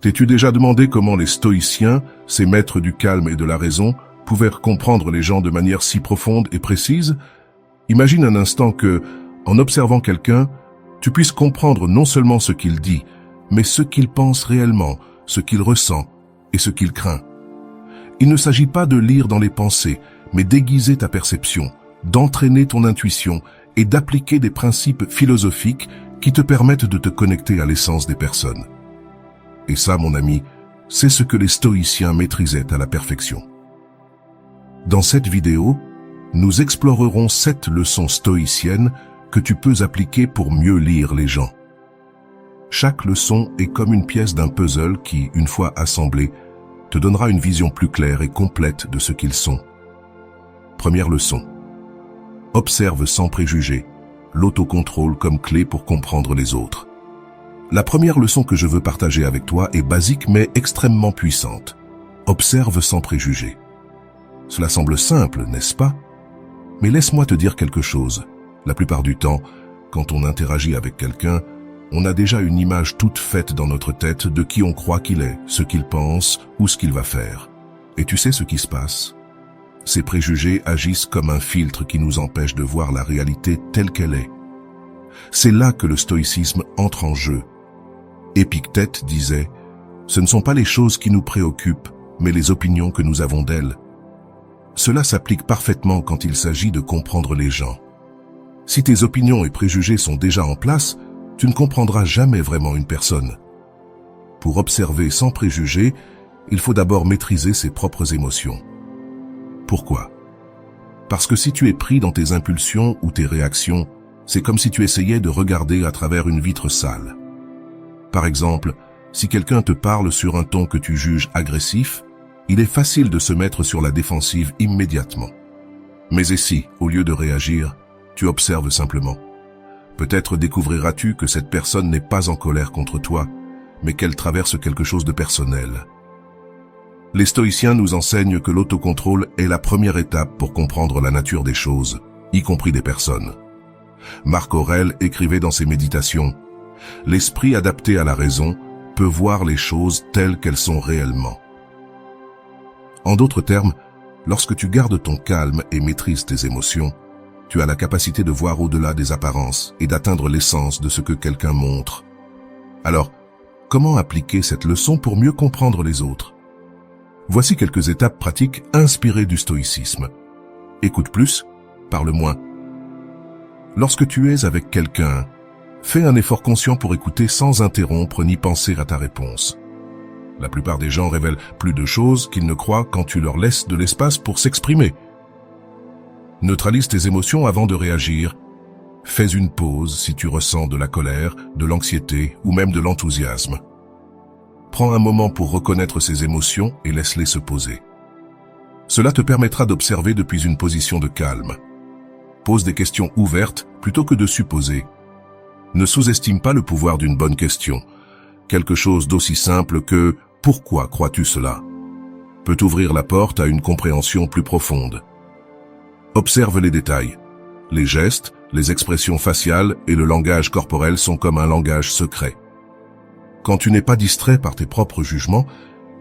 T'es-tu déjà demandé comment les stoïciens, ces maîtres du calme et de la raison, pouvaient comprendre les gens de manière si profonde et précise? Imagine un instant que, en observant quelqu'un, tu puisses comprendre non seulement ce qu'il dit, mais ce qu'il pense réellement, ce qu'il ressent et ce qu'il craint. Il ne s'agit pas de lire dans les pensées, mais d'aiguiser ta perception, d'entraîner ton intuition et d'appliquer des principes philosophiques qui te permettent de te connecter à l'essence des personnes. Et ça, mon ami, c'est ce que les stoïciens maîtrisaient à la perfection. Dans cette vidéo, nous explorerons 7 leçons stoïciennes que tu peux appliquer pour mieux lire les gens. Chaque leçon est comme une pièce d'un puzzle qui, une fois assemblée, te donnera une vision plus claire et complète de ce qu'ils sont. Première leçon. Observe sans préjugés, l'autocontrôle comme clé pour comprendre les autres. La première leçon que je veux partager avec toi est basique mais extrêmement puissante. Observe sans préjugés. Cela semble simple, n'est-ce pas? Mais laisse-moi te dire quelque chose. La plupart du temps, quand on interagit avec quelqu'un, on a déjà une image toute faite dans notre tête de qui on croit qu'il est, ce qu'il pense ou ce qu'il va faire. Et tu sais ce qui se passe? Ces préjugés agissent comme un filtre qui nous empêche de voir la réalité telle qu'elle est. C'est là que le stoïcisme entre en jeu. Épictète disait « Ce ne sont pas les choses qui nous préoccupent, mais les opinions que nous avons d'elles. » Cela s'applique parfaitement quand il s'agit de comprendre les gens. Si tes opinions et préjugés sont déjà en place, tu ne comprendras jamais vraiment une personne. Pour observer sans préjugés, il faut d'abord maîtriser ses propres émotions. Pourquoi? Parce que si tu es pris dans tes impulsions ou tes réactions, c'est comme si tu essayais de regarder à travers une vitre sale. Par exemple, si quelqu'un te parle sur un ton que tu juges agressif, il est facile de se mettre sur la défensive immédiatement. Mais et si, au lieu de réagir, tu observes simplement? Peut-être découvriras-tu que cette personne n'est pas en colère contre toi, mais qu'elle traverse quelque chose de personnel. Les stoïciens nous enseignent que l'autocontrôle est la première étape pour comprendre la nature des choses, y compris des personnes. Marc Aurèle écrivait dans ses méditations « L'esprit adapté à la raison peut voir les choses telles qu'elles sont réellement. » En d'autres termes, lorsque tu gardes ton calme et maîtrises tes émotions, tu as la capacité de voir au-delà des apparences et d'atteindre l'essence de ce que quelqu'un montre. Alors, comment appliquer cette leçon pour mieux comprendre les autres? Voici quelques étapes pratiques inspirées du stoïcisme. Écoute plus, parle moins. Lorsque tu es avec quelqu'un, fais un effort conscient pour écouter sans interrompre ni penser à ta réponse. La plupart des gens révèlent plus de choses qu'ils ne croient quand tu leur laisses de l'espace pour s'exprimer. Neutralise tes émotions avant de réagir. Fais une pause si tu ressens de la colère, de l'anxiété ou même de l'enthousiasme. Prends un moment pour reconnaître ces émotions et laisse-les se poser. Cela te permettra d'observer depuis une position de calme. Pose des questions ouvertes plutôt que de supposer. Ne sous-estime pas le pouvoir d'une bonne question. Quelque chose d'aussi simple que « Pourquoi crois-tu cela ?» peut ouvrir la porte à une compréhension plus profonde. Observe les détails. Les gestes, les expressions faciales et le langage corporel sont comme un langage secret. Quand tu n'es pas distrait par tes propres jugements,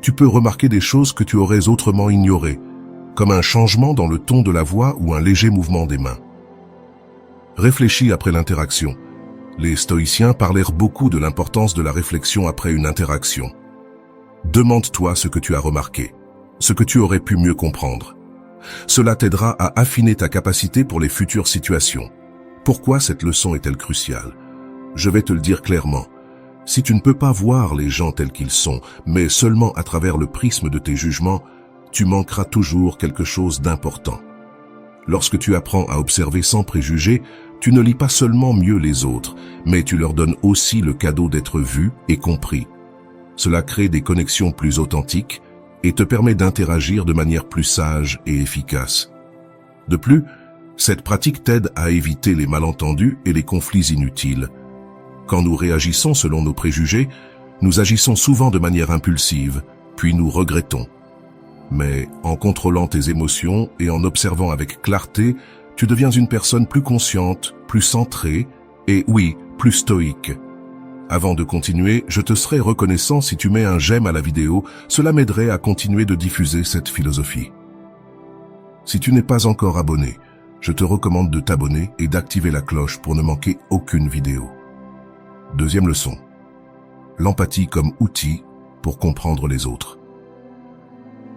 tu peux remarquer des choses que tu aurais autrement ignorées, comme un changement dans le ton de la voix ou un léger mouvement des mains. Réfléchis après l'interaction. Les stoïciens parlèrent beaucoup de l'importance de la réflexion après une interaction. Demande-toi ce que tu as remarqué, ce que tu aurais pu mieux comprendre. Cela t'aidera à affiner ta capacité pour les futures situations. Pourquoi cette leçon est-elle cruciale? Je vais te le dire clairement. Si tu ne peux pas voir les gens tels qu'ils sont, mais seulement à travers le prisme de tes jugements, tu manqueras toujours quelque chose d'important. Lorsque tu apprends à observer sans préjugés, tu ne lis pas seulement mieux les autres, mais tu leur donnes aussi le cadeau d'être vu et compris. Cela crée des connexions plus authentiques et te permet d'interagir de manière plus sage et efficace. De plus, cette pratique t'aide à éviter les malentendus et les conflits inutiles. Quand nous réagissons selon nos préjugés, nous agissons souvent de manière impulsive, puis nous regrettons. Mais en contrôlant tes émotions et en observant avec clarté, tu deviens une personne plus consciente, plus centrée et, oui, plus stoïque. Avant de continuer, je te serais reconnaissant si tu mets un j'aime à la vidéo, cela m'aiderait à continuer de diffuser cette philosophie. Si tu n'es pas encore abonné, je te recommande de t'abonner et d'activer la cloche pour ne manquer aucune vidéo. Deuxième leçon. L'empathie comme outil pour comprendre les autres.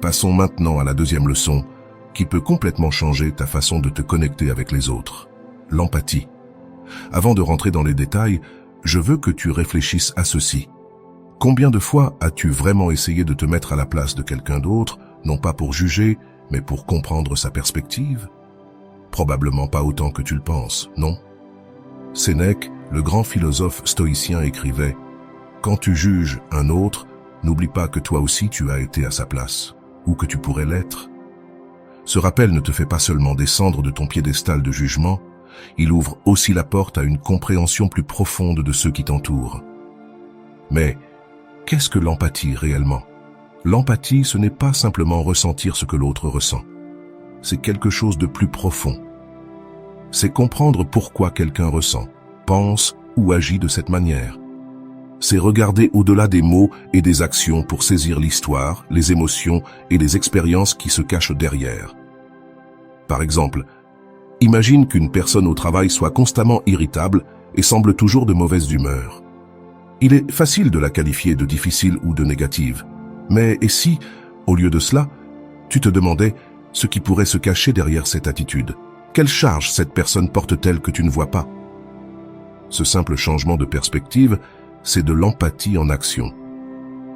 Passons maintenant à la deuxième leçon, qui peut complètement changer ta façon de te connecter avec les autres. L'empathie. Avant de rentrer dans les détails, je veux que tu réfléchisses à ceci. Combien de fois as-tu vraiment essayé de te mettre à la place de quelqu'un d'autre, non pas pour juger, mais pour comprendre sa perspective? Probablement pas autant que tu le penses, non? Sénèque, le grand philosophe stoïcien, écrivait « Quand tu juges un autre, n'oublie pas que toi aussi tu as été à sa place, ou que tu pourrais l'être. » Ce rappel ne te fait pas seulement descendre de ton piédestal de jugement, il ouvre aussi la porte à une compréhension plus profonde de ceux qui t'entourent. Mais qu'est-ce que l'empathie réellement? L'empathie, ce n'est pas simplement ressentir ce que l'autre ressent. C'est quelque chose de plus profond. C'est comprendre pourquoi quelqu'un ressent, pense ou agit de cette manière. C'est regarder au-delà des mots et des actions pour saisir l'histoire, les émotions et les expériences qui se cachent derrière. Par exemple, imagine qu'une personne au travail soit constamment irritable et semble toujours de mauvaise humeur. Il est facile de la qualifier de difficile ou de négative. Mais et si, au lieu de cela, tu te demandais ce qui pourrait se cacher derrière cette attitude? Quelle charge cette personne porte-t-elle que tu ne vois pas? Ce simple changement de perspective, c'est de l'empathie en action.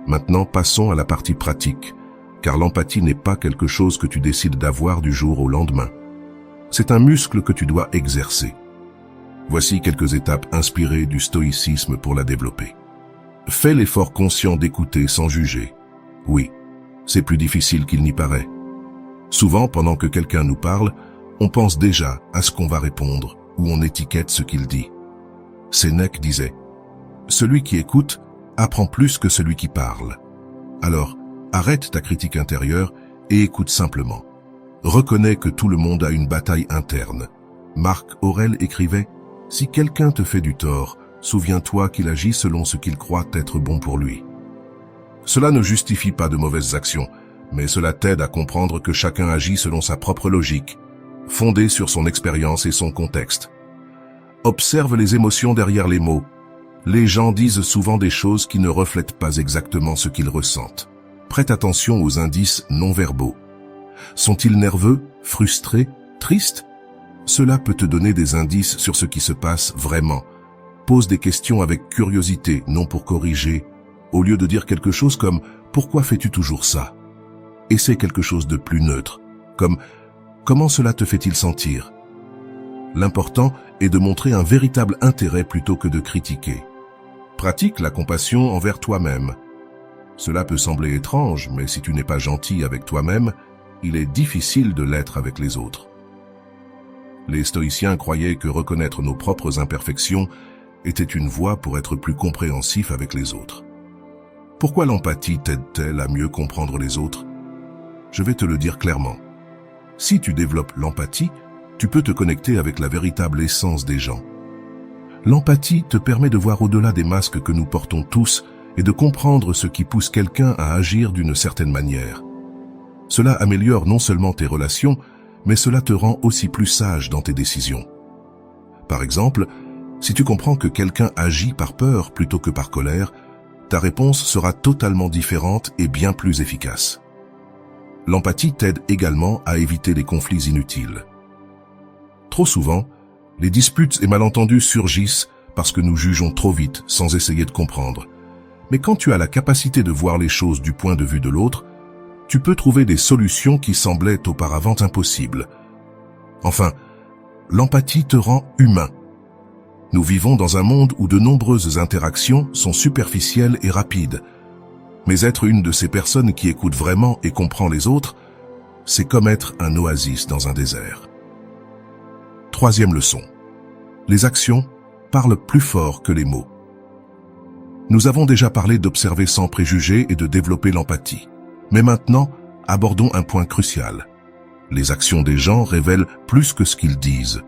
Maintenant, passons à la partie pratique, car l'empathie n'est pas quelque chose que tu décides d'avoir du jour au lendemain. C'est un muscle que tu dois exercer. Voici quelques étapes inspirées du stoïcisme pour la développer. Fais l'effort conscient d'écouter sans juger. Oui, c'est plus difficile qu'il n'y paraît. Souvent, pendant que quelqu'un nous parle, on pense déjà à ce qu'on va répondre ou on étiquette ce qu'il dit. Sénèque disait « Celui qui écoute apprend plus que celui qui parle. » Alors, arrête ta critique intérieure et écoute simplement. Reconnais que tout le monde a une bataille interne. Marc Aurèle écrivait « Si quelqu'un te fait du tort, souviens-toi qu'il agit selon ce qu'il croit être bon pour lui. » Cela ne justifie pas de mauvaises actions, mais cela t'aide à comprendre que chacun agit selon sa propre logique, fondée sur son expérience et son contexte. Observe les émotions derrière les mots. Les gens disent souvent des choses qui ne reflètent pas exactement ce qu'ils ressentent. Prête attention aux indices non-verbaux. Sont-ils nerveux, frustrés, tristes? Cela peut te donner des indices sur ce qui se passe vraiment. Pose des questions avec curiosité, non pour corriger, au lieu de dire quelque chose comme « Pourquoi fais-tu toujours ça ?» Essaie quelque chose de plus neutre, comme « Comment cela te fait-il sentir ?» L'important est de montrer un véritable intérêt plutôt que de critiquer. Pratique la compassion envers toi-même. Cela peut sembler étrange, mais si tu n'es pas gentil avec toi-même, il est difficile de l'être avec les autres. Les stoïciens croyaient que reconnaître nos propres imperfections était une voie pour être plus compréhensif avec les autres. Pourquoi l'empathie t'aide-t-elle à mieux comprendre les autres? Je vais te le dire clairement. Si tu développes l'empathie, tu peux te connecter avec la véritable essence des gens. L'empathie te permet de voir au-delà des masques que nous portons tous et de comprendre ce qui pousse quelqu'un à agir d'une certaine manière. Cela améliore non seulement tes relations, mais cela te rend aussi plus sage dans tes décisions. Par exemple, si tu comprends que quelqu'un agit par peur plutôt que par colère, ta réponse sera totalement différente et bien plus efficace. L'empathie t'aide également à éviter les conflits inutiles. Trop souvent, les disputes et malentendus surgissent parce que nous jugeons trop vite sans essayer de comprendre. Mais quand tu as la capacité de voir les choses du point de vue de l'autre, tu peux trouver des solutions qui semblaient auparavant impossibles. Enfin, l'empathie te rend humain. Nous vivons dans un monde où de nombreuses interactions sont superficielles et rapides. Mais être une de ces personnes qui écoute vraiment et comprend les autres, c'est comme être un oasis dans un désert. Troisième leçon. Les actions parlent plus fort que les mots. Nous avons déjà parlé d'observer sans préjugés et de développer l'empathie. Mais maintenant, abordons un point crucial. Les actions des gens révèlent plus que ce qu'ils disent.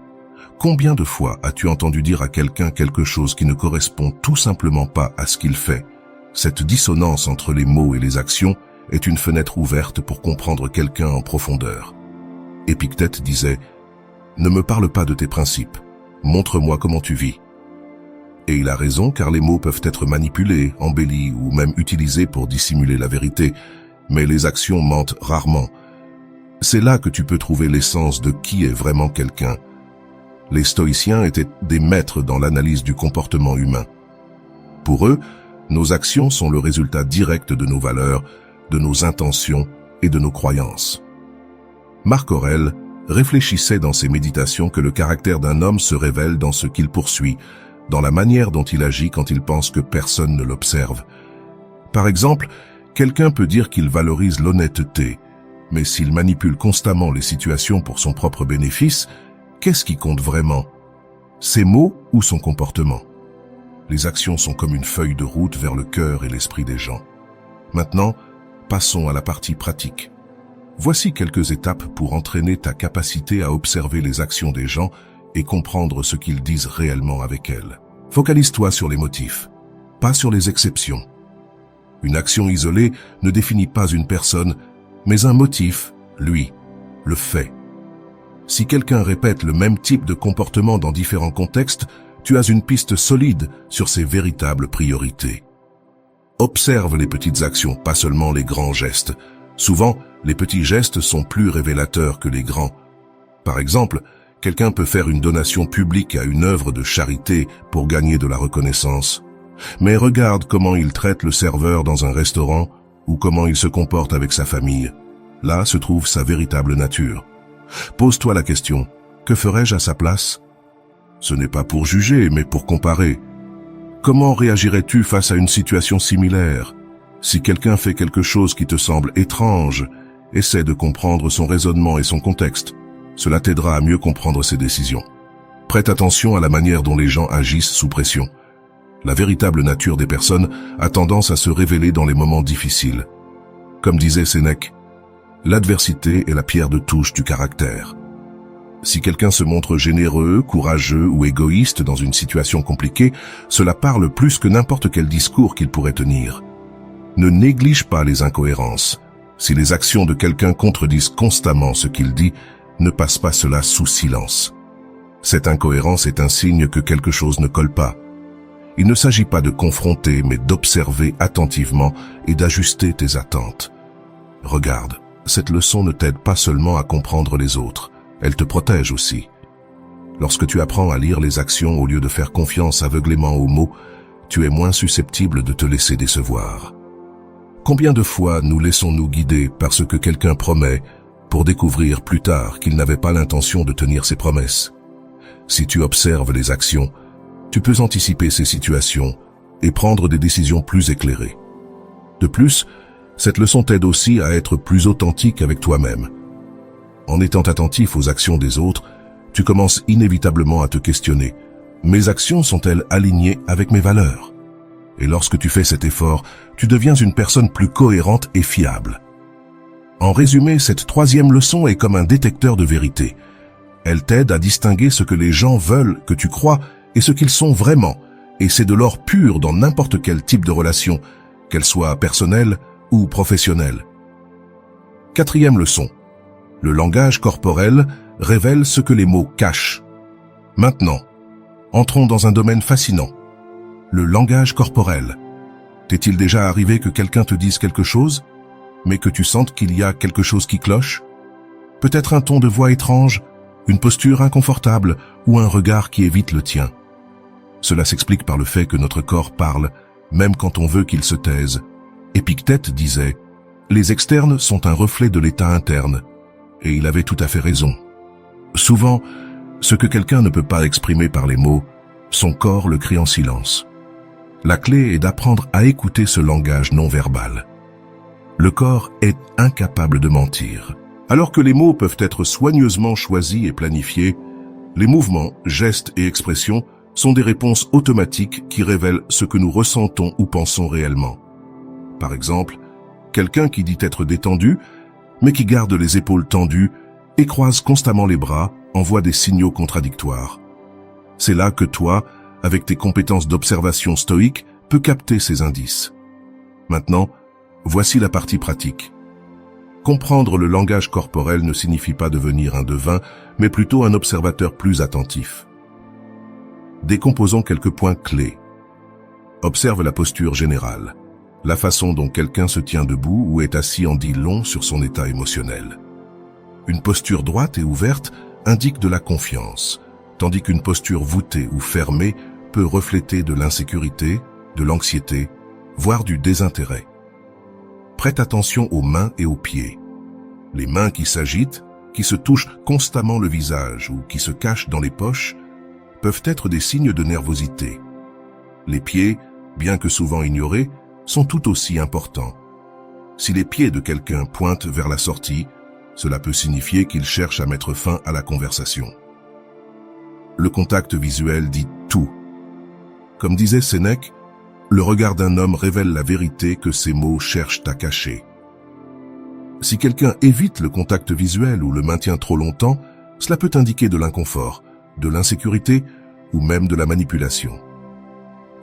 Combien de fois as-tu entendu dire à quelqu'un quelque chose qui ne correspond tout simplement pas à ce qu'il fait? Cette dissonance entre les mots et les actions est une fenêtre ouverte pour comprendre quelqu'un en profondeur. Épictète disait « Ne me parle pas de tes principes, montre-moi comment tu vis ». Et il a raison, car les mots peuvent être manipulés, embellis ou même utilisés pour dissimuler la vérité, mais les actions mentent rarement. C'est là que tu peux trouver l'essence de qui est vraiment quelqu'un. Les stoïciens étaient des maîtres dans l'analyse du comportement humain. Pour eux, nos actions sont le résultat direct de nos valeurs, de nos intentions et de nos croyances. Marc Aurèle réfléchissait dans ses méditations que le caractère d'un homme se révèle dans ce qu'il poursuit, dans la manière dont il agit quand il pense que personne ne l'observe. Par exemple, quelqu'un peut dire qu'il valorise l'honnêteté, mais s'il manipule constamment les situations pour son propre bénéfice, qu'est-ce qui compte vraiment? Ses mots ou son comportement? Les actions sont comme une feuille de route vers le cœur et l'esprit des gens. Maintenant, passons à la partie pratique. Voici quelques étapes pour entraîner ta capacité à observer les actions des gens et comprendre ce qu'ils disent réellement avec elles. Focalise-toi sur les motifs, pas sur les exceptions. Une action isolée ne définit pas une personne, mais un motif, lui, le fait. Si quelqu'un répète le même type de comportement dans différents contextes, tu as une piste solide sur ses véritables priorités. Observe les petites actions, pas seulement les grands gestes. Souvent, les petits gestes sont plus révélateurs que les grands. Par exemple, quelqu'un peut faire une donation publique à une œuvre de charité pour gagner de la reconnaissance. Mais regarde comment il traite le serveur dans un restaurant ou comment il se comporte avec sa famille. Là se trouve sa véritable nature. Pose-toi la question, que ferais-je à sa place? Ce n'est pas pour juger, mais pour comparer. Comment réagirais-tu face à une situation similaire? Si quelqu'un fait quelque chose qui te semble étrange, essaie de comprendre son raisonnement et son contexte. Cela t'aidera à mieux comprendre ses décisions. Prête attention à la manière dont les gens agissent sous pression. La véritable nature des personnes a tendance à se révéler dans les moments difficiles. Comme disait Sénèque, l'adversité est la pierre de touche du caractère. Si quelqu'un se montre généreux, courageux ou égoïste dans une situation compliquée, cela parle plus que n'importe quel discours qu'il pourrait tenir. Ne néglige pas les incohérences. Si les actions de quelqu'un contredisent constamment ce qu'il dit, ne passe pas cela sous silence. Cette incohérence est un signe que quelque chose ne colle pas. Il ne s'agit pas de confronter, mais d'observer attentivement et d'ajuster tes attentes. Regarde, cette leçon ne t'aide pas seulement à comprendre les autres, elle te protège aussi. Lorsque tu apprends à lire les actions au lieu de faire confiance aveuglément aux mots, tu es moins susceptible de te laisser décevoir. Combien de fois nous laissons-nous guider par ce que quelqu'un promet pour découvrir plus tard qu'il n'avait pas l'intention de tenir ses promesses? Si tu observes les actions, tu peux anticiper ces situations et prendre des décisions plus éclairées. De plus, cette leçon t'aide aussi à être plus authentique avec toi-même. En étant attentif aux actions des autres, tu commences inévitablement à te questionner. Mes actions sont-elles alignées avec mes valeurs? Et lorsque tu fais cet effort, tu deviens une personne plus cohérente et fiable. En résumé, cette troisième leçon est comme un détecteur de vérité. Elle t'aide à distinguer ce que les gens veulent que tu crois et ce qu'ils sont vraiment, et c'est de l'or pur dans n'importe quel type de relation, qu'elle soit personnelle ou professionnelle. Quatrième leçon. Le langage corporel révèle ce que les mots cachent. Maintenant, entrons dans un domaine fascinant. Le langage corporel. T'est-il déjà arrivé que quelqu'un te dise quelque chose, mais que tu sentes qu'il y a quelque chose qui cloche? Peut-être un ton de voix étrange, une posture inconfortable ou un regard qui évite le tien. Cela s'explique par le fait que notre corps parle, même quand on veut qu'il se taise. Épictète disait « Les externes sont un reflet de l'état interne ». Et il avait tout à fait raison. Souvent, ce que quelqu'un ne peut pas exprimer par les mots, son corps le crie en silence. La clé est d'apprendre à écouter ce langage non verbal. Le corps est incapable de mentir. Alors que les mots peuvent être soigneusement choisis et planifiés, les mouvements, gestes et expressions sont des réponses automatiques qui révèlent ce que nous ressentons ou pensons réellement. Par exemple, quelqu'un qui dit être détendu, mais qui garde les épaules tendues et croise constamment les bras, envoie des signaux contradictoires. C'est là que toi, avec tes compétences d'observation stoïque, peux capter ces indices. Maintenant, voici la partie pratique. Comprendre le langage corporel ne signifie pas devenir un devin, mais plutôt un observateur plus attentif. Décomposons quelques points clés. Observe la posture générale. La façon dont quelqu'un se tient debout ou est assis en dit long sur son état émotionnel. Une posture droite et ouverte indique de la confiance, tandis qu'une posture voûtée ou fermée peut refléter de l'insécurité, de l'anxiété, voire du désintérêt. Prête attention aux mains et aux pieds. Les mains qui s'agitent, qui se touchent constamment le visage ou qui se cachent dans les poches, peuvent être des signes de nervosité. Les pieds, bien que souvent ignorés, sont tout aussi importants. Si les pieds de quelqu'un pointent vers la sortie, cela peut signifier qu'il cherche à mettre fin à la conversation. Le contact visuel dit tout. Comme disait Sénèque, le regard d'un homme révèle la vérité que ses mots cherchent à cacher. Si quelqu'un évite le contact visuel ou le maintient trop longtemps, cela peut indiquer de l'inconfort, de l'insécurité ou même de la manipulation.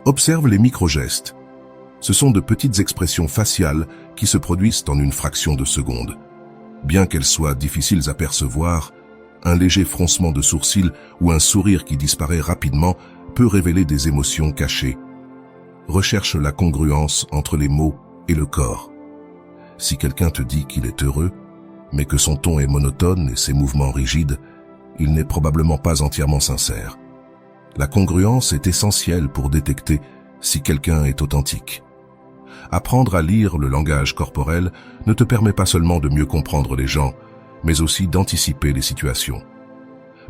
Observe les micro-gestes. Ce sont de petites expressions faciales qui se produisent en une fraction de seconde. Bien qu'elles soient difficiles à percevoir, un léger froncement de sourcils ou un sourire qui disparaît rapidement peut révéler des émotions cachées. Recherche la congruence entre les mots et le corps. Si quelqu'un te dit qu'il est heureux, mais que son ton est monotone et ses mouvements rigides, il n'est probablement pas entièrement sincère. La congruence est essentielle pour détecter si quelqu'un est authentique. Apprendre à lire le langage corporel ne te permet pas seulement de mieux comprendre les gens, mais aussi d'anticiper les situations.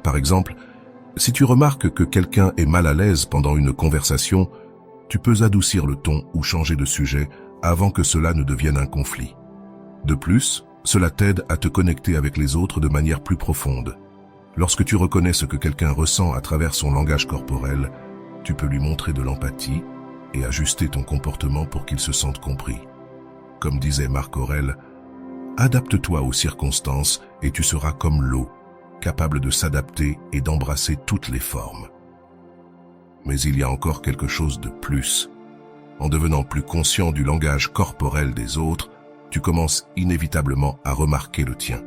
Par exemple, si tu remarques que quelqu'un est mal à l'aise pendant une conversation, tu peux adoucir le ton ou changer de sujet avant que cela ne devienne un conflit. De plus, cela t'aide à te connecter avec les autres de manière plus profonde. Lorsque tu reconnais ce que quelqu'un ressent à travers son langage corporel, tu peux lui montrer de l'empathie et ajuster ton comportement pour qu'il se sente compris. Comme disait Marc Aurèle, « Adapte-toi aux circonstances et tu seras comme l'eau, capable de s'adapter et d'embrasser toutes les formes. » Mais il y a encore quelque chose de plus. En devenant plus conscient du langage corporel des autres, tu commences inévitablement à remarquer le tien.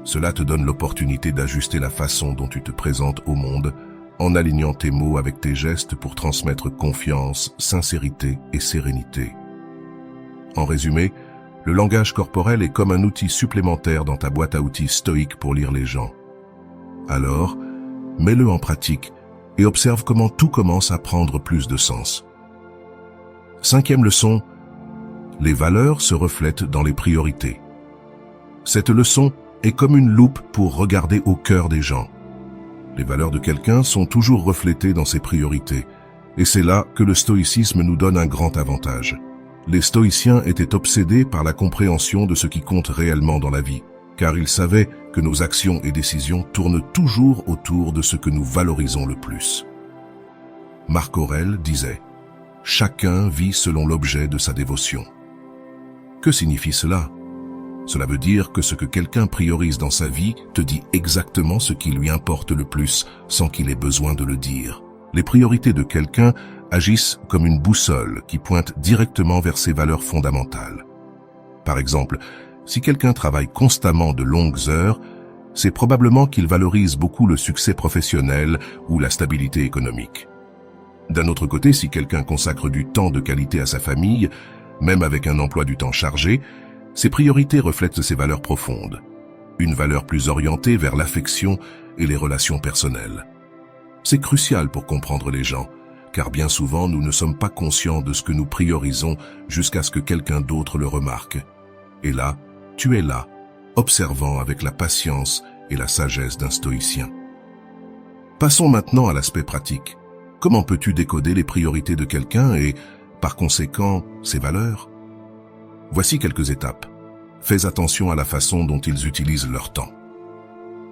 Cela te donne l'opportunité d'ajuster la façon dont tu te présentes au monde, en alignant tes mots avec tes gestes pour transmettre confiance, sincérité et sérénité. En résumé, le langage corporel est comme un outil supplémentaire dans ta boîte à outils stoïque pour lire les gens. Alors, mets-le en pratique et observe comment tout commence à prendre plus de sens. 5e leçon, les valeurs se reflètent dans les priorités. Cette leçon est comme une loupe pour regarder au cœur des gens. Les valeurs de quelqu'un sont toujours reflétées dans ses priorités, et c'est là que le stoïcisme nous donne un grand avantage. Les stoïciens étaient obsédés par la compréhension de ce qui compte réellement dans la vie, car ils savaient que nos actions et décisions tournent toujours autour de ce que nous valorisons le plus. Marc Aurèle disait « Chacun vit selon l'objet de sa dévotion ». Que signifie cela ? Cela veut dire que ce que quelqu'un priorise dans sa vie te dit exactement ce qui lui importe le plus, sans qu'il ait besoin de le dire. Les priorités de quelqu'un agissent comme une boussole qui pointe directement vers ses valeurs fondamentales. Par exemple, si quelqu'un travaille constamment de longues heures, c'est probablement qu'il valorise beaucoup le succès professionnel ou la stabilité économique. D'un autre côté, si quelqu'un consacre du temps de qualité à sa famille, même avec un emploi du temps chargé, ses priorités reflètent ses valeurs profondes, une valeur plus orientée vers l'affection et les relations personnelles. C'est crucial pour comprendre les gens, car bien souvent nous ne sommes pas conscients de ce que nous priorisons jusqu'à ce que quelqu'un d'autre le remarque. Et là, tu es là, observant avec la patience et la sagesse d'un stoïcien. Passons maintenant à l'aspect pratique. Comment peux-tu décoder les priorités de quelqu'un et, par conséquent, ses valeurs ? Voici quelques étapes. Fais attention à la façon dont ils utilisent leur temps.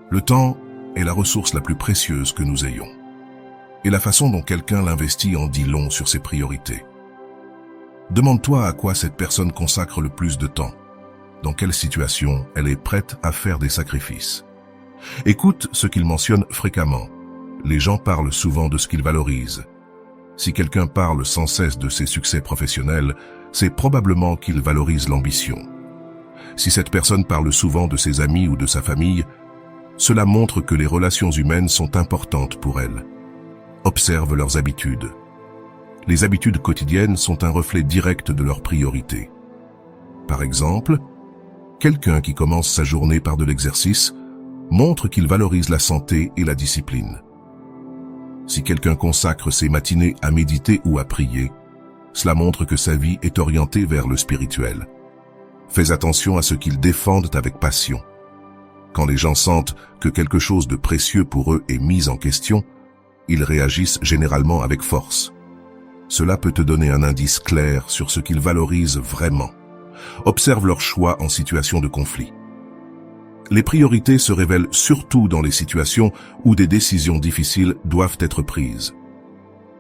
Le temps est la ressource la plus précieuse que nous ayons. Et la façon dont quelqu'un l'investit en dit long sur ses priorités. Demande-toi à quoi cette personne consacre le plus de temps. Dans quelle situation elle est prête à faire des sacrifices. Écoute ce qu'il mentionne fréquemment. Les gens parlent souvent de ce qu'ils valorisent. Si quelqu'un parle sans cesse de ses succès professionnels, c'est probablement qu'il valorise l'ambition. Si cette personne parle souvent de ses amis ou de sa famille, cela montre que les relations humaines sont importantes pour elle. Observe leurs habitudes. Les habitudes quotidiennes sont un reflet direct de leurs priorités. Par exemple, quelqu'un qui commence sa journée par de l'exercice montre qu'il valorise la santé et la discipline. Si quelqu'un consacre ses matinées à méditer ou à prier, cela montre que sa vie est orientée vers le spirituel. Fais attention à ce qu'ils défendent avec passion. Quand les gens sentent que quelque chose de précieux pour eux est mis en question, ils réagissent généralement avec force. Cela peut te donner un indice clair sur ce qu'ils valorisent vraiment. Observe leurs choix en situation de conflit. Les priorités se révèlent surtout dans les situations où des décisions difficiles doivent être prises.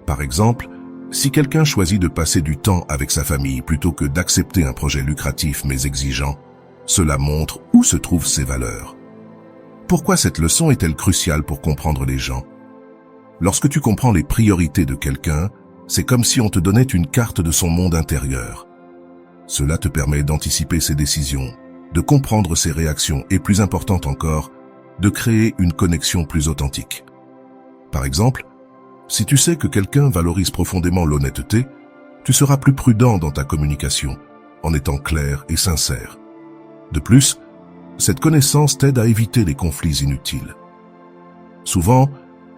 Par exemple, si quelqu'un choisit de passer du temps avec sa famille plutôt que d'accepter un projet lucratif mais exigeant, cela montre où se trouvent ses valeurs. Pourquoi cette leçon est-elle cruciale pour comprendre les gens? Lorsque tu comprends les priorités de quelqu'un, c'est comme si on te donnait une carte de son monde intérieur. Cela te permet d'anticiper ses décisions, de comprendre ses réactions et, plus important encore, de créer une connexion plus authentique. Par exemple, si tu sais que quelqu'un valorise profondément l'honnêteté, tu seras plus prudent dans ta communication, en étant clair et sincère. De plus, cette connaissance t'aide à éviter les conflits inutiles. Souvent,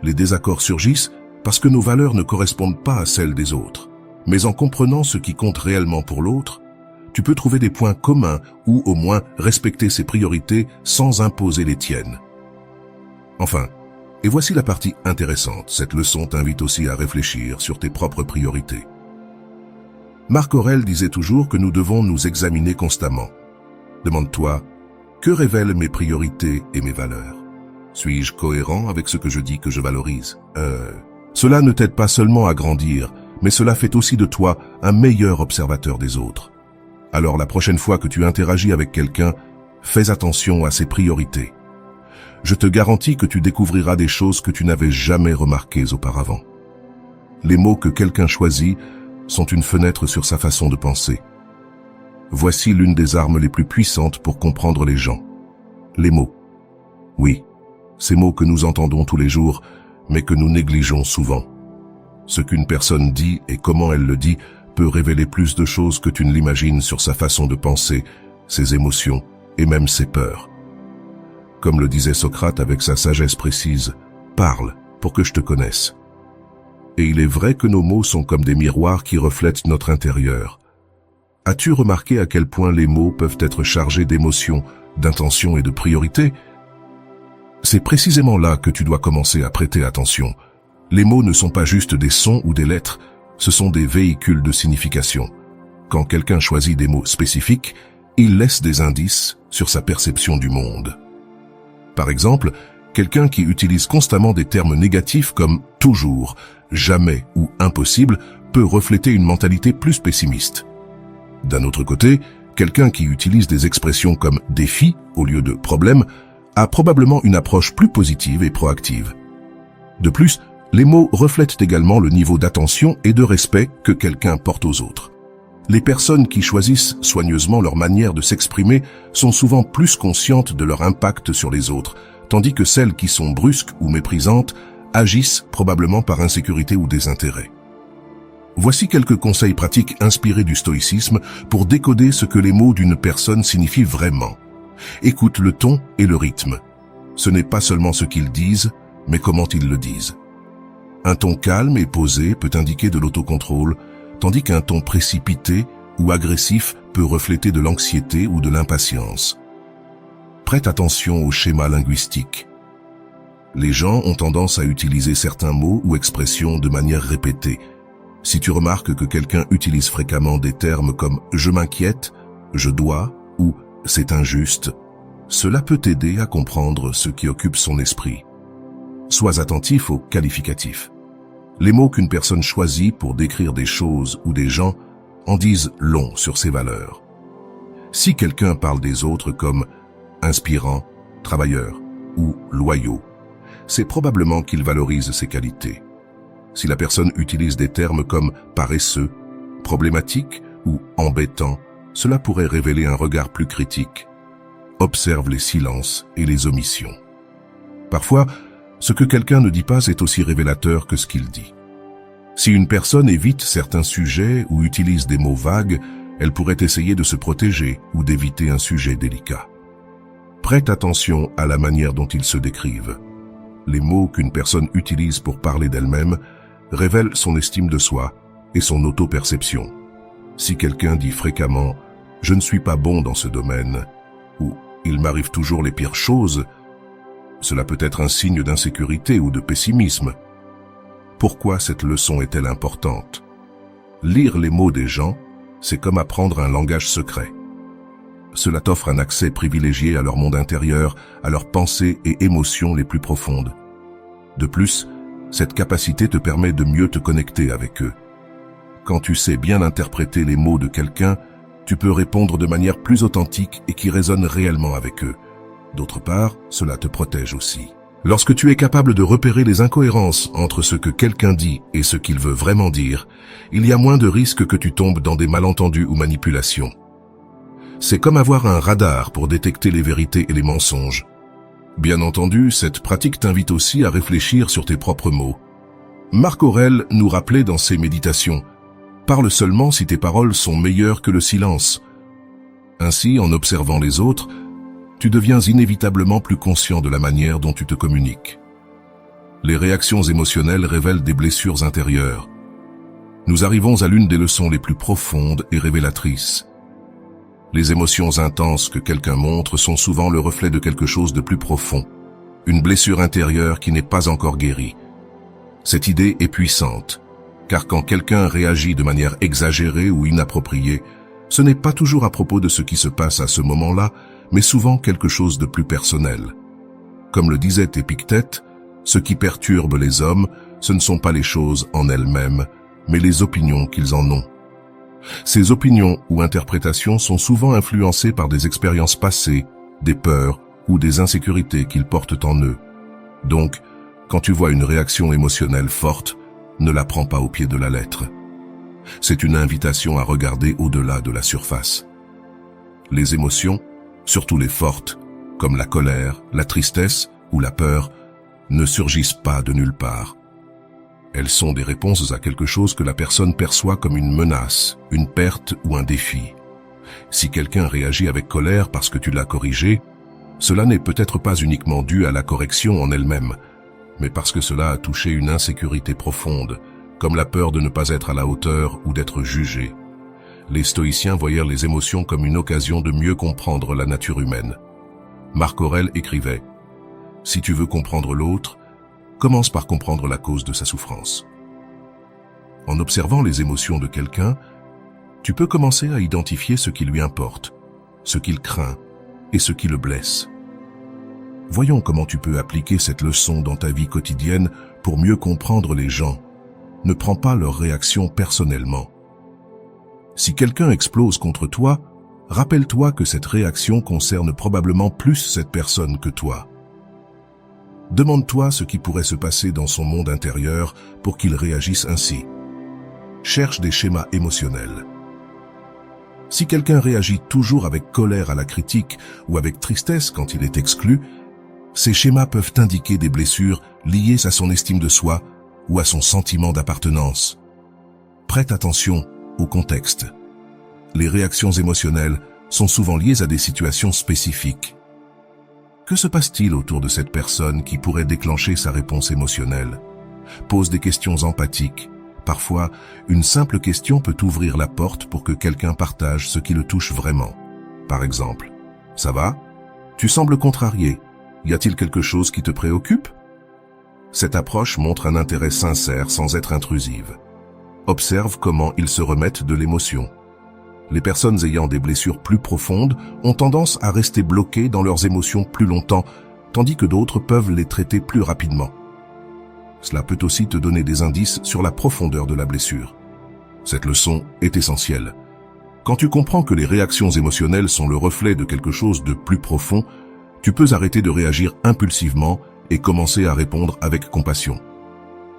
les désaccords surgissent parce que nos valeurs ne correspondent pas à celles des autres. Mais en comprenant ce qui compte réellement pour l'autre, tu peux trouver des points communs ou au moins respecter ses priorités sans imposer les tiennes. Enfin, et voici la partie intéressante, cette leçon t'invite aussi à réfléchir sur tes propres priorités. Marc Aurèle disait toujours que nous devons nous examiner constamment. Demande-toi, que révèlent mes priorités et mes valeurs? Suis-je cohérent avec ce que je dis que je valorise? Cela ne t'aide pas seulement à grandir, mais cela fait aussi de toi un meilleur observateur des autres. Alors la prochaine fois que tu interagis avec quelqu'un, fais attention à ses priorités. Je te garantis que tu découvriras des choses que tu n'avais jamais remarquées auparavant. Les mots que quelqu'un choisit sont une fenêtre sur sa façon de penser. Voici l'une des armes les plus puissantes pour comprendre les gens. Les mots. Oui, ces mots que nous entendons tous les jours, mais que nous négligeons souvent. Ce qu'une personne dit et comment elle le dit peut révéler plus de choses que tu ne l'imagines sur sa façon de penser, ses émotions et même ses peurs. Comme le disait Socrate avec sa sagesse précise, « Parle pour que je te connaisse ». Et il est vrai que nos mots sont comme des miroirs qui reflètent notre intérieur. As-tu remarqué à quel point les mots peuvent être chargés d'émotions, d'intentions et de priorités? C'est précisément là que tu dois commencer à prêter attention. Les mots ne sont pas juste des sons ou des lettres, ce sont des véhicules de signification. Quand quelqu'un choisit des mots spécifiques, il laisse des indices sur sa perception du monde. Par exemple, quelqu'un qui utilise constamment des termes négatifs comme « toujours »,« jamais » ou « impossible » peut refléter une mentalité plus pessimiste. D'un autre côté, quelqu'un qui utilise des expressions comme « défi » au lieu de « problème » a probablement une approche plus positive et proactive. De plus, les mots reflètent également le niveau d'attention et de respect que quelqu'un porte aux autres. Les personnes qui choisissent soigneusement leur manière de s'exprimer sont souvent plus conscientes de leur impact sur les autres, tandis que celles qui sont brusques ou méprisantes agissent probablement par insécurité ou désintérêt. Voici quelques conseils pratiques inspirés du stoïcisme pour décoder ce que les mots d'une personne signifient vraiment. Écoute le ton et le rythme. Ce n'est pas seulement ce qu'ils disent, mais comment ils le disent. Un ton calme et posé peut indiquer de l'autocontrôle, tandis qu'un ton précipité ou agressif peut refléter de l'anxiété ou de l'impatience. Prête attention au schéma linguistique. Les gens ont tendance à utiliser certains mots ou expressions de manière répétée. Si tu remarques que quelqu'un utilise fréquemment des termes comme « je m'inquiète »,« je dois » ou « c'est injuste », cela peut t'aider à comprendre ce qui occupe son esprit. Sois attentif aux qualificatifs. Les mots qu'une personne choisit pour décrire des choses ou des gens en disent long sur ses valeurs. Si quelqu'un parle des autres comme inspirants, travailleurs ou loyaux, c'est probablement qu'il valorise ses qualités. Si la personne utilise des termes comme paresseux, problématique ou embêtant, cela pourrait révéler un regard plus critique. Observe les silences et les omissions. Parfois, ce que quelqu'un ne dit pas est aussi révélateur que ce qu'il dit. Si une personne évite certains sujets ou utilise des mots vagues, elle pourrait essayer de se protéger ou d'éviter un sujet délicat. Prête attention à la manière dont ils se décrivent. Les mots qu'une personne utilise pour parler d'elle-même révèlent son estime de soi et son auto-perception. Si quelqu'un dit fréquemment « je ne suis pas bon dans ce domaine » ou « il m'arrive toujours les pires choses », cela peut être un signe d'insécurité ou de pessimisme. Pourquoi cette leçon est-elle importante? Lire les mots des gens, c'est comme apprendre un langage secret. Cela t'offre un accès privilégié à leur monde intérieur, à leurs pensées et émotions les plus profondes. De plus, cette capacité te permet de mieux te connecter avec eux. Quand tu sais bien interpréter les mots de quelqu'un, tu peux répondre de manière plus authentique et qui résonne réellement avec eux. D'autre part, cela te protège aussi. Lorsque tu es capable de repérer les incohérences entre ce que quelqu'un dit et ce qu'il veut vraiment dire, il y a moins de risques que tu tombes dans des malentendus ou manipulations. C'est comme avoir un radar pour détecter les vérités et les mensonges. Bien entendu, cette pratique t'invite aussi à réfléchir sur tes propres mots. Marc Aurèle nous rappelait dans ses méditations « Parle seulement si tes paroles sont meilleures que le silence ». Ainsi, en observant les autres, tu deviens inévitablement plus conscient de la manière dont tu te communiques. Les réactions émotionnelles révèlent des blessures intérieures. Nous arrivons à l'une des leçons les plus profondes et révélatrices. Les émotions intenses que quelqu'un montre sont souvent le reflet de quelque chose de plus profond, une blessure intérieure qui n'est pas encore guérie. Cette idée est puissante, car quand quelqu'un réagit de manière exagérée ou inappropriée, ce n'est pas toujours à propos de ce qui se passe à ce moment-là, mais souvent quelque chose de plus personnel. Comme le disait Épictète, ce qui perturbe les hommes, ce ne sont pas les choses en elles-mêmes, mais les opinions qu'ils en ont. Ces opinions ou interprétations sont souvent influencées par des expériences passées, des peurs ou des insécurités qu'ils portent en eux. Donc, quand tu vois une réaction émotionnelle forte, ne la prends pas au pied de la lettre. C'est une invitation à regarder au-delà de la surface. Les émotions, surtout les fortes, comme la colère, la tristesse ou la peur, ne surgissent pas de nulle part. Elles sont des réponses à quelque chose que la personne perçoit comme une menace, une perte ou un défi. Si quelqu'un réagit avec colère parce que tu l'as corrigé, cela n'est peut-être pas uniquement dû à la correction en elle-même, mais parce que cela a touché une insécurité profonde, comme la peur de ne pas être à la hauteur ou d'être jugé. Les stoïciens voyèrent les émotions comme une occasion de mieux comprendre la nature humaine. Marc Aurèle écrivait « Si tu veux comprendre l'autre, commence par comprendre la cause de sa souffrance. » En observant les émotions de quelqu'un, tu peux commencer à identifier ce qui lui importe, ce qu'il craint et ce qui le blesse. Voyons comment tu peux appliquer cette leçon dans ta vie quotidienne pour mieux comprendre les gens. Ne prends pas leurs réactions personnellement. Si quelqu'un explose contre toi, rappelle-toi que cette réaction concerne probablement plus cette personne que toi. Demande-toi ce qui pourrait se passer dans son monde intérieur pour qu'il réagisse ainsi. Cherche des schémas émotionnels. Si quelqu'un réagit toujours avec colère à la critique ou avec tristesse quand il est exclu, ces schémas peuvent indiquer des blessures liées à son estime de soi ou à son sentiment d'appartenance. Prête attention au contexte. Les réactions émotionnelles sont souvent liées à des situations spécifiques. Que se passe-t-il autour de cette personne qui pourrait déclencher sa réponse émotionnelle? Pose des questions empathiques. Parfois, une simple question peut ouvrir la porte pour que quelqu'un partage ce qui le touche vraiment. Par exemple, « Ça va? Tu sembles contrarié. Y a-t-il quelque chose qui te préoccupe ?» Cette approche montre un intérêt sincère sans être intrusive. Observe comment ils se remettent de l'émotion. Les personnes ayant des blessures plus profondes ont tendance à rester bloquées dans leurs émotions plus longtemps, tandis que d'autres peuvent les traiter plus rapidement. Cela peut aussi te donner des indices sur la profondeur de la blessure. Cette leçon est essentielle. Quand tu comprends que les réactions émotionnelles sont le reflet de quelque chose de plus profond, tu peux arrêter de réagir impulsivement et commencer à répondre avec compassion.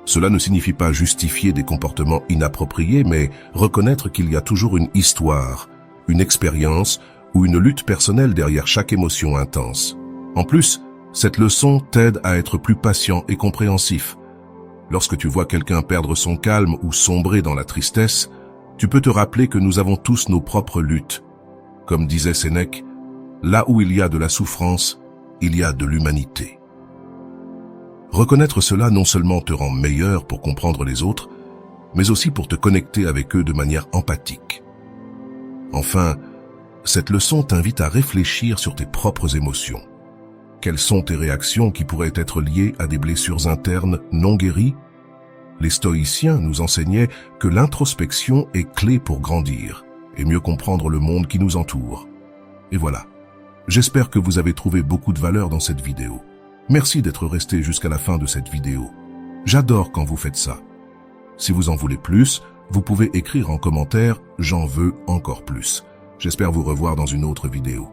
Cela ne signifie pas justifier des comportements inappropriés, mais reconnaître qu'il y a toujours une histoire, une expérience ou une lutte personnelle derrière chaque émotion intense. En plus, cette leçon t'aide à être plus patient et compréhensif. Lorsque tu vois quelqu'un perdre son calme ou sombrer dans la tristesse, tu peux te rappeler que nous avons tous nos propres luttes. Comme disait Sénèque, là où il y a de la souffrance, il y a de l'humanité. Reconnaître cela non seulement te rend meilleur pour comprendre les autres, mais aussi pour te connecter avec eux de manière empathique. Enfin, cette leçon t'invite à réfléchir sur tes propres émotions. Quelles sont tes réactions qui pourraient être liées à des blessures internes non guéries? Les stoïciens nous enseignaient que l'introspection est clé pour grandir et mieux comprendre le monde qui nous entoure. Et voilà, j'espère que vous avez trouvé beaucoup de valeur dans cette vidéo. Merci d'être resté jusqu'à la fin de cette vidéo. J'adore quand vous faites ça. Si vous en voulez plus, vous pouvez écrire en commentaire « J'en veux encore plus ». J'espère vous revoir dans une autre vidéo.